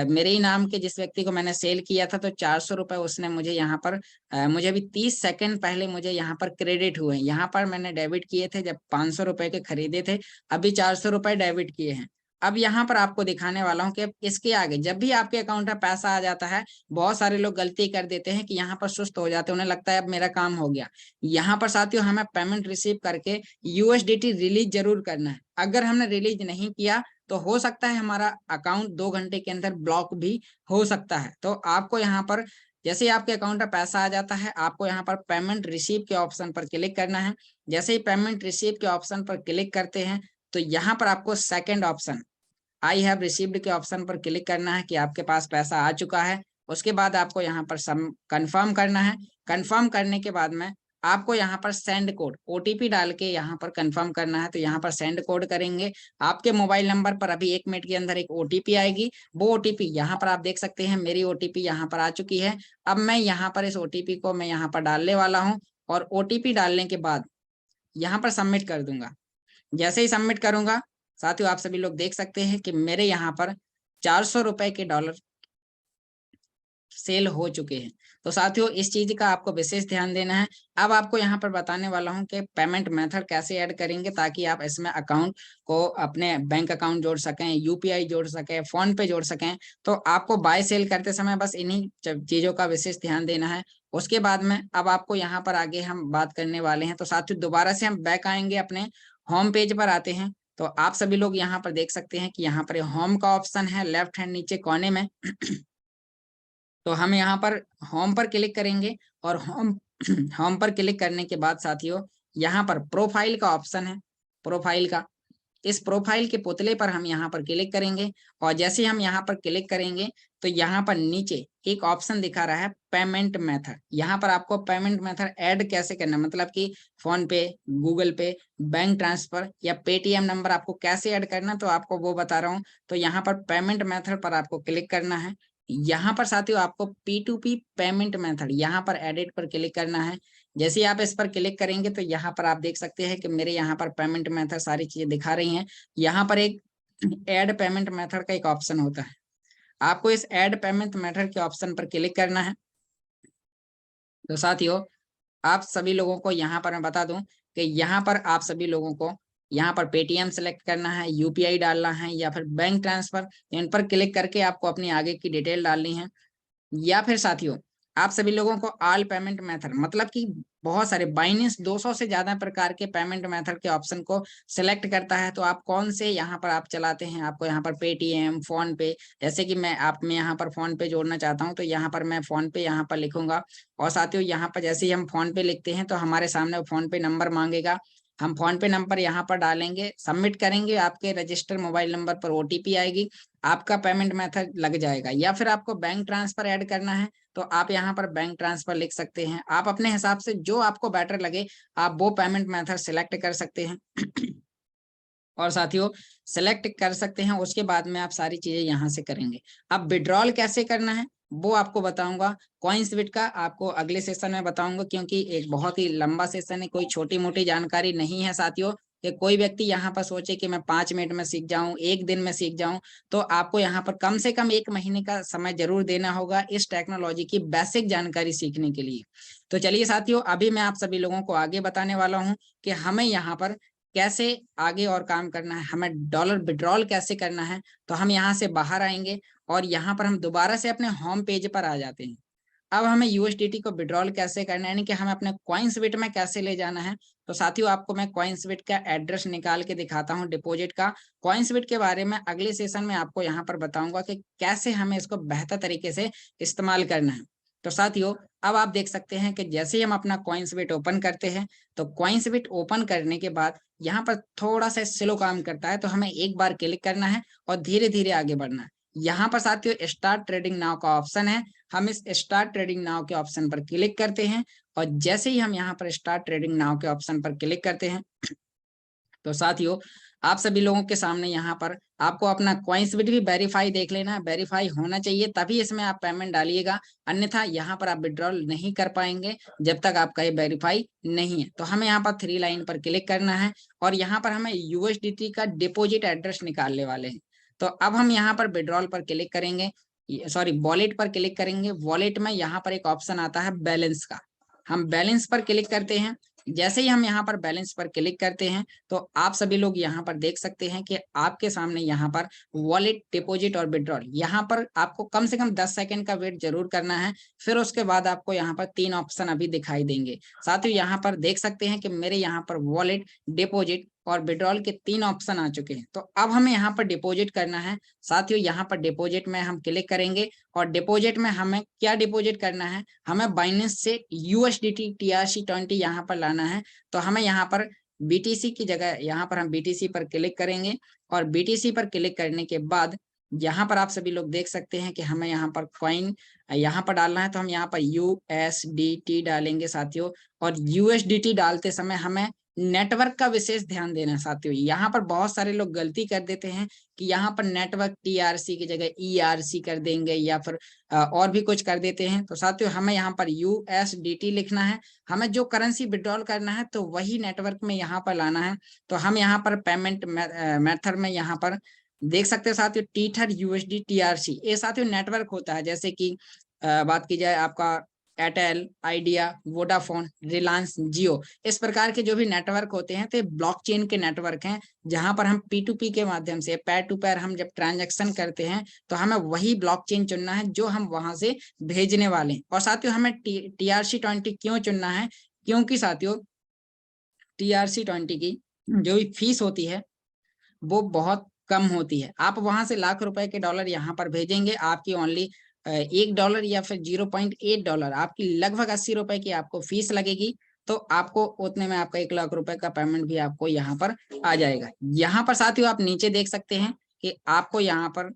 मेरे ही नाम के जिस व्यक्ति को मैंने सेल किया था तो 400 रुपए उसने मुझे यहाँ पर मुझे अभी 30 सेकंड पहले मुझे यहाँ पर क्रेडिट हुए। यहाँ पर मैंने डेबिट किए थे जब 500 रुपए के खरीदे थे, अभी 400 रुपए डेबिट किए हैं। अब यहाँ पर आपको दिखाने वाला हूँ कि इसके आगे जब भी आपके अकाउंट में पैसा आ जाता है, बहुत सारे लोग गलती कर देते हैं कि यहाँ पर सुस्त हो जाते हैं, उन्हें लगता है अब मेरा काम हो गया। यहाँ पर साथियों हमें पेमेंट रिसीव करके यूएसडीटी रिलीज जरूर करना है। अगर हमने रिलीज नहीं किया तो हो सकता है हमारा अकाउंट 2 घंटे के अंदर ब्लॉक भी हो सकता है। तो आपको यहाँ पर जैसे ही आपके अकाउंट में पैसा आ जाता है, आपको यहाँ पर पेमेंट रिसीव के ऑप्शन पर क्लिक करना है। जैसे ही पेमेंट रिसीव के ऑप्शन पर क्लिक करते हैं तो यहाँ पर आपको second option I have received के ऑप्शन पर क्लिक करना है कि आपके पास पैसा आ चुका है। उसके बाद आपको यहाँ पर कंफर्म करना है। कंफर्म करने के बाद में आपको यहाँ पर सेंड कोड ओटीपी डाल के यहाँ पर कंफर्म करना है। तो यहाँ पर सेंड कोड करेंगे, आपके मोबाइल नंबर पर अभी 1 मिनट के अंदर एक ओटीपी आएगी। वो ओटीपी यहाँ पर आप देख सकते हैं, मेरी ओटीपी यहाँ पर आ चुकी है। अब मैं यहाँ पर इस ओटीपी को मैं यहाँ पर डालने वाला हूँ, और ओटीपी डालने के बाद यहाँ पर सबमिट कर दूंगा। जैसे ही सबमिट करूंगा साथियों आप सभी लोग देख सकते हैं कि मेरे यहाँ पर 400 रुपए के डॉलर सेल हो चुके हैं। तो साथियों इस चीज का आपको विशेष ध्यान देना है। अब आपको यहाँ पर बताने वाला हूँ कि पेमेंट मेथड कैसे ऐड करेंगे ताकि आप इसमें अकाउंट को अपने बैंक अकाउंट जोड़ सकें, यूपीआई जोड़ सकें, फोन पे जोड़ सकें। तो आपको बाय सेल करते समय बस इन्हीं चीजों का विशेष ध्यान देना है। उसके बाद में अब आपको यहाँ पर आगे हम बात करने वाले हैं। तो साथियों दोबारा से हम बैक आएंगे, अपने होम पेज पर आते हैं। तो आप सभी लोग यहाँ पर देख सकते हैं कि यहाँ पर होम का ऑप्शन है लेफ्ट हैंड नीचे कोने में। तो हम यहाँ पर होम पर क्लिक करेंगे और होम होम पर क्लिक करने के बाद साथियों यहाँ पर प्रोफाइल का ऑप्शन है। प्रोफाइल का, इस प्रोफाइल के पुतले पर हम यहाँ पर क्लिक करेंगे और जैसे हम यहाँ पर क्लिक करेंगे तो यहाँ पर नीचे एक ऑप्शन दिखा रहा है पेमेंट मेथड। यहाँ पर आपको पेमेंट मेथड ऐड कैसे करना है, मतलब कि फोन पे, गूगल पे, बैंक ट्रांसफर या पेटीएम नंबर आपको कैसे ऐड करना, तो आपको वो बता रहा हूँ। तो यहाँ पर पेमेंट मेथड पर आपको क्लिक करना है। यहाँ पर साथियों आपको P2P पेमेंट मेथड यहाँ पर एडिट पर क्लिक करना है। जैसे ही आप इस पर क्लिक करेंगे तो यहाँ पर आप देख सकते हैं कि मेरे यहाँ पर पेमेंट मेथड सारी चीजें दिखा रही हैं। यहाँ पर एक ऐड पेमेंट मेथड का एक ऑप्शन होता है, आपको इस ऐड पेमेंट मेथड के ऑप्शन पर क्लिक करना है। तो साथियों आप सभी लोगों को यहाँ पर मैं बता दूं कि यहाँ पर आप सभी लोगों को यहाँ पर पेटीएम सेलेक्ट करना है, यूपीआई डालना है या फिर बैंक ट्रांसफर, इन पर क्लिक करके आपको अपनी आगे की डिटेल डालनी है। या फिर साथियों आप सभी लोगों को ऑल पेमेंट मेथड, मतलब कि बहुत सारे बाइनेंस 200 से ज्यादा प्रकार के पेमेंट मेथड के ऑप्शन को सिलेक्ट करता है। तो आप कौन से यहाँ पर आप चलाते हैं, आपको यहाँ पर पेटीएम, फोन पे, जैसे कि मैं यहाँ पर फोन पे जोड़ना चाहता हूँ तो यहाँ पर मैं फोन पे यहाँ पर लिखूंगा। और साथियों यहाँ पर जैसे ही हम फोन पे लिखते हैं तो हमारे सामने फोन पे नंबर मांगेगा, हम फोन पे नंबर यहाँ पर डालेंगे, सबमिट करेंगे, आपके रजिस्टर्ड मोबाइल नंबर पर ओटीपी आएगी, आपका पेमेंट मेथड लग जाएगा। या फिर आपको बैंक ट्रांसफर ऐड करना है तो आप यहाँ पर बैंक ट्रांसफर लिख सकते हैं। आप अपने हिसाब से जो आपको बेटर लगे आप वो पेमेंट मेथड सिलेक्ट कर सकते हैं। और साथियों सेलेक्ट कर सकते हैं, उसके बाद में आप सारी चीजें यहाँ से करेंगे। अब विड्रॉल कैसे करना है वो आपको बताऊंगा। कॉइन्सबिट का आपको अगले सेशन में बताऊंगा, क्योंकि एक बहुत ही लंबा सेशन है, कोई छोटी मोटी जानकारी नहीं है साथियों कि कोई व्यक्ति यहाँ पर सोचे कि मैं 5 मिनट में सीख जाऊं, एक दिन में सीख जाऊं। तो आपको यहाँ पर कम से कम 1 महीने का समय जरूर देना होगा इस टेक्नोलॉजी की बेसिक जानकारी सीखने के लिए। तो चलिए साथियों अभी मैं आप सभी लोगों को आगे बताने वाला हूँ कि हमें यहाँ पर कैसे आगे और काम करना है, हमें डॉलर विड्रॉल कैसे करना है। तो हम यहाँ से बाहर आएंगे और यहाँ पर हम दोबारा से अपने होम पेज पर आ जाते हैं। अब हमें यूएसडीटी को विड्रॉल कैसे करना है, यानी कि हमें अपने कॉइन्सबिट में कैसे ले जाना है। तो साथियों आपको मैं कॉइन्सबिट का एड्रेस निकाल के दिखाता हूँ डिपॉजिट का। कॉइन्सबिट के बारे में अगले सेशन में आपको यहाँ पर बताऊंगा कि कैसे हमें इसको बेहतर तरीके से इस्तेमाल करना है। तो साथियों अब आप देख सकते हैं कि जैसे ही हम अपना कॉइन्सबिट ओपन करते हैं तो कॉइन्सबिट ओपन करने के बाद यहाँ पर थोड़ा सा स्लो काम करता है, तो हमें एक बार क्लिक करना है और धीरे धीरे आगे बढ़ना है। यहाँ पर साथियों स्टार्ट ट्रेडिंग नाउ का ऑप्शन है, हम इस स्टार्ट ट्रेडिंग नाउ के ऑप्शन पर क्लिक करते हैं और जैसे ही हम यहाँ पर स्टार्ट ट्रेडिंग नाउ के ऑप्शन पर क्लिक करते हैं तो साथियों आप सभी लोगों के सामने यहाँ पर आपको अपना कॉइन्सबिट भी वेरीफाई देख लेना है, वेरीफाई होना चाहिए तभी इसमें आप पेमेंट डालिएगा, अन्यथा यहाँ पर आप विड्रॉल नहीं कर पाएंगे जब तक आपका ये वेरीफाई नहीं है। तो हमें यहाँ पर 3 लाइन पर क्लिक करना है और यहाँ पर हमें यूएसडीटी का डिपॉजिट एड्रेस निकालने वाले हैं। तो अब हम यहाँ पर विड्रॉल पर क्लिक करेंगे, सॉरी वॉलेट पर क्लिक करेंगे। वॉलेट में यहाँ पर एक ऑप्शन आता है बैलेंस का, हम बैलेंस पर क्लिक करते हैं। जैसे ही हम यहाँ पर बैलेंस पर क्लिक करते हैं तो आप सभी लोग यहाँ पर देख सकते हैं कि आपके सामने यहाँ पर वॉलेट, डिपॉजिट और विड्रॉल, यहाँ पर आपको कम से कम 10 सेकंड का वेट जरूर करना है। फिर उसके बाद आपको यहाँ पर 3 ऑप्शन अभी दिखाई देंगे। साथियों यहाँ पर देख सकते हैं कि मेरे यहाँ पर वॉलेट, डिपॉजिट और विड्रॉल के 3 ऑप्शन आ चुके हैं। तो अब हमें यहाँ पर डिपॉजिट करना है। साथियों यहाँ पर डिपॉजिट में हम क्लिक करेंगे और डिपॉजिट में हमें क्या डिपॉजिट करना है, हमें बाइनेंस से यूएसडीटी TRC20 यहाँ पर लाना है। तो हमें यहाँ पर बीटीसी की जगह यहाँ पर हम बीटीसी पर क्लिक करेंगे और बीटीसी पर क्लिक करने के बाद यहाँ पर आप सभी लोग देख सकते हैं कि हमें यहाँ पर कॉइन यहाँ पर डालना है। तो हम यहाँ पर USDT डालेंगे साथियों, और USDT डालते समय हमें नेटवर्क का विशेष ध्यान देना है साथियों। यहाँ पर बहुत सारे लोग गलती कर देते हैं कि यहाँ पर नेटवर्क TRC की जगह ERC कर देंगे या फिर और भी कुछ कर देते हैं। तो साथियों हमें यहाँ पर USDT लिखना है, हमें जो करेंसी विड्रॉल करना है तो वही नेटवर्क में यहाँ पर लाना है। तो हम यहाँ पर पेमेंट मेथड में यहाँ पर देख सकते हैं साथियों टीथर USD TRC, ये साथियों नेटवर्क होता है, जैसे कि बात की जाए आपका एयरटेल, आइडिया, वोडाफोन, रिलायंस, जियो, इस प्रकार के जो भी नेटवर्क होते हैं तो ब्लॉकचेन के नेटवर्क हैं, जहां पर हम P2P के माध्यम से पैर टू पैर हम जब ट्रांजैक्शन करते हैं तो हमें वही ब्लॉकचेन चुनना है जो हम वहां से भेजने वाले हैं। और साथियों हमें TRC20 क्यों चुनना है, क्योंकि साथियों TRC20 की जो भी फीस होती है वो बहुत कम होती है। आप वहां से लाख रुपए के डॉलर यहाँ पर भेजेंगे, आपकी ओनली $1 या फिर $0.8, आपकी लगभग 80 रुपए की आपको फीस लगेगी। तो आपको उतने में आपका 1 लाख रुपए का पेमेंट भी आपको यहाँ पर आ जाएगा। यहाँ पर साथियों आप नीचे देख सकते हैं कि आपको यहाँ पर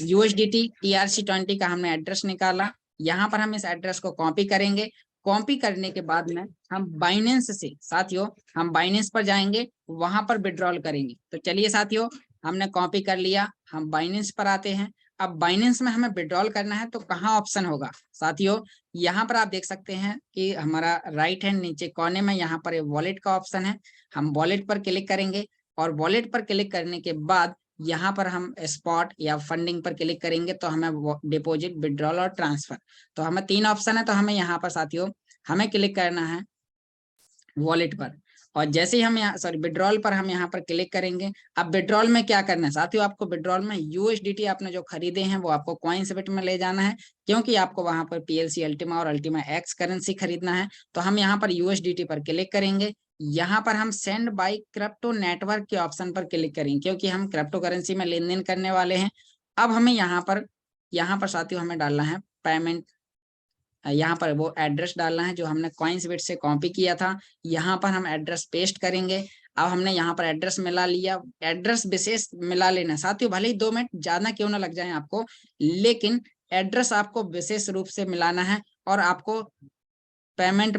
USDT TRC20 का हमने एड्रेस निकाला। यहाँ पर हम इस एड्रेस को कॉपी करेंगे। कॉपी करने के बाद में हम बाइनेंस से साथियों हम बाइनेंस पर जाएंगे, वहां पर विड्रॉल करेंगे। तो चलिए साथियों हमने कॉपी कर लिया, हम बाइनेंस पर आते हैं। अब बाइनेंस में हमें विड्रॉल करना है तो कहाँ ऑप्शन होगा साथियों, यहाँ पर आप देख सकते हैं कि हमारा राइट हैंड नीचे कोने में यहाँ पर वॉलेट का ऑप्शन है। हम वॉलेट पर क्लिक करेंगे और वॉलेट पर क्लिक करने के बाद यहाँ पर हम स्पॉट या फंडिंग पर क्लिक करेंगे तो हमें डिपॉजिट, विड्रॉल और ट्रांसफर, तो हमें 3 ऑप्शन है। तो हमें यहाँ पर साथियों हमें क्लिक करना है वॉलेट पर, और जैसे ही हम यहाँ विड्रॉल पर हम यहाँ पर क्लिक करेंगे। अब विड्रॉल में क्या करना है साथियों, आपको विड्रॉल में USDT आपने जो खरीदे हैं वो आपको कॉइनसिबिट में ले जाना है, क्योंकि आपको वहां पर PLC अल्टीमा और अल्टीमा X करेंसी खरीदना है। तो हम यहाँ पर USDT पर क्लिक करेंगे। यहाँ पर हम सेंड बाय क्रिप्टो नेटवर्क के ऑप्शन पर क्लिक करेंगे, क्योंकि हम क्रिप्टो करेंसी में लेन देन करने वाले हैं। अब हमें यहाँ पर साथियों हमें डालना है पेमेंट, यहाँ पर वो एड्रेस डालना है जो हमने कॉइनसिबिट से कॉपी किया था। यहाँ पर हम एड्रेस पेस्ट करेंगे। अब हमने यहाँ पर एड्रेस मिला लिया, एड्रेस विशेष मिला लेना साथियों, भले ही 2 मिनट ज्यादा क्यों ना लग जाए आपको, लेकिन एड्रेस आपको विशेष रूप से मिलाना है। और आपको पेमेंट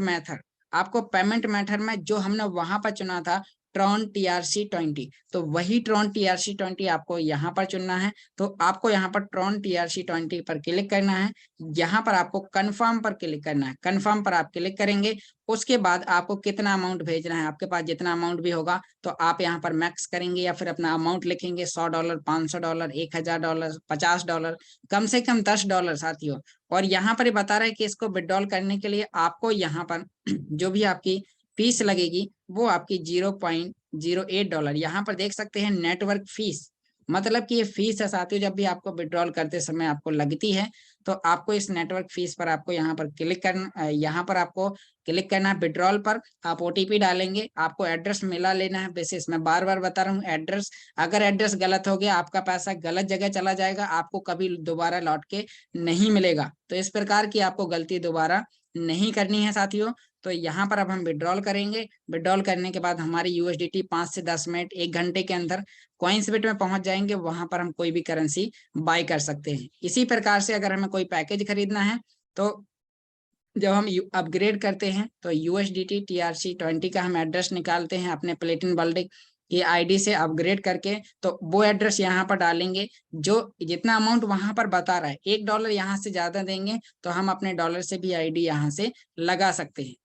मेथड में जो हमने वहां पर चुना था ट्रॉन TRC20, तो वही ट्रॉन TRC20 आपको यहाँ पर चुनना है। तो आपको यहाँ पर ट्रॉन TRC20 पर क्लिक करना है। यहाँ पर आपको कंफर्म पर क्लिक करना है। कंफर्म पर आप क्लिक करेंगे, उसके बाद आपको कितना अमाउंट भेजना है, आपके पास जितना अमाउंट भी होगा तो आप यहाँ पर मैक्स करेंगे या फिर अपना अमाउंट लिखेंगे, $100, $500, $1000, $50, कम से कम $10 साथियों। और यहाँ पर ये बता रहा है कि इसको विड्रॉल करने के लिए आपको यहाँ पर जो भी आपकी फीस लगेगी वो आपकी $0.08, यहाँ पर देख सकते हैं नेटवर्क फीस, मतलब कि ये फीस है साथियों। जब भी आपको विड्रॉल करते समय आपको लगती है तो आपको इस नेटवर्क फीस पर आपको यहाँ पर क्लिक करना, यहाँ पर आपको क्लिक करना है विड्रॉल पर। आप OTP डालेंगे, आपको एड्रेस मिला लेना है विशेष, मैं बार बार बता रहा हूँ एड्रेस, अगर एड्रेस गलत हो गया आपका पैसा गलत जगह चला जाएगा, आपको कभी दोबारा लौट के नहीं मिलेगा। तो इस प्रकार की आपको गलती दोबारा नहीं करनी है साथियों। तो यहाँ पर अब हम विड्रॉल करेंगे। विड्रॉल करने के बाद हमारी USDT 5 से 10 मिनट 1 घंटे के अंदर कॉइनसिबिट में पहुंच जाएंगे, वहां पर हम कोई भी करेंसी बाय कर सकते हैं। इसी प्रकार से अगर हमें कोई पैकेज खरीदना है तो जब हम अपग्रेड करते हैं तो USDT TRC20 का हम एड्रेस निकालते हैं अपने प्लेटिन वर्ल्ड की ID से अपग्रेड करके, तो वो एड्रेस यहाँ पर डालेंगे जो जितना अमाउंट वहां पर बता रहा है। $1 यहाँ से ज्यादा देंगे तो हम अपने डॉलर से भी ID यहाँ से लगा सकते हैं।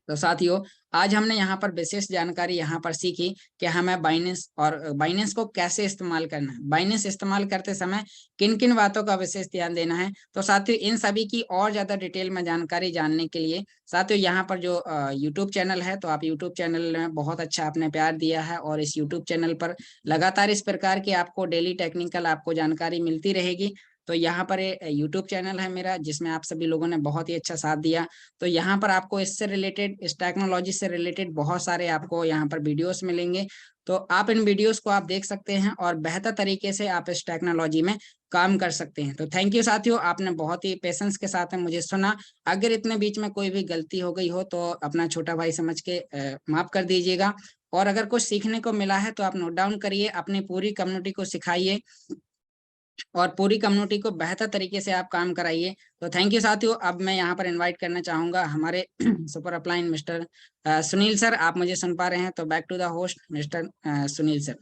तो साथियों आज हमने यहाँ पर विशेष जानकारी यहाँ पर सीखी कि हमें बाइनेंस को कैसे इस्तेमाल करना है, बाइनेंस इस्तेमाल करते समय किन किन बातों का विशेष ध्यान देना है। तो साथियों इन सभी की और ज्यादा डिटेल में जानकारी जानने के लिए साथियों यहाँ पर जो YouTube चैनल है, तो आप YouTube चैनल में बहुत अच्छा आपने प्यार दिया है और इस YouTube चैनल पर लगातार इस प्रकार की आपको डेली टेक्निकल आपको जानकारी मिलती रहेगी। तो यहाँ पर YouTube चैनल है मेरा जिसमें आप सभी लोगों ने बहुत ही अच्छा साथ दिया। तो यहाँ पर आपको इससे रिलेटेड, इस टेक्नोलॉजी से रिलेटेड बहुत सारे आपको यहाँ पर वीडियोस मिलेंगे। तो आप इन वीडियोस को आप देख सकते हैं और बेहतर तरीके से आप इस टेक्नोलॉजी में काम कर सकते हैं। तो थैंक यू साथियों, आपने बहुत ही पेशेंस के साथ में मुझे सुना। अगर इतने बीच में कोई भी गलती हो गई हो तो अपना छोटा भाई समझ के माफ कर दीजिएगा। और अगर कुछ सीखने को मिला है तो आप नोट डाउन करिए, अपनी पूरी कम्युनिटी को सिखाइए और पूरी कम्युनिटी को बेहतर तरीके से आप काम कराइए। तो थैंक यू साथियों। अब मैं यहाँ पर इनवाइट करना चाहूंगा हमारे super upline mister Sunil sir, आप मुझे सुन पा रहे हैं तो back to the host mister Sunil sir.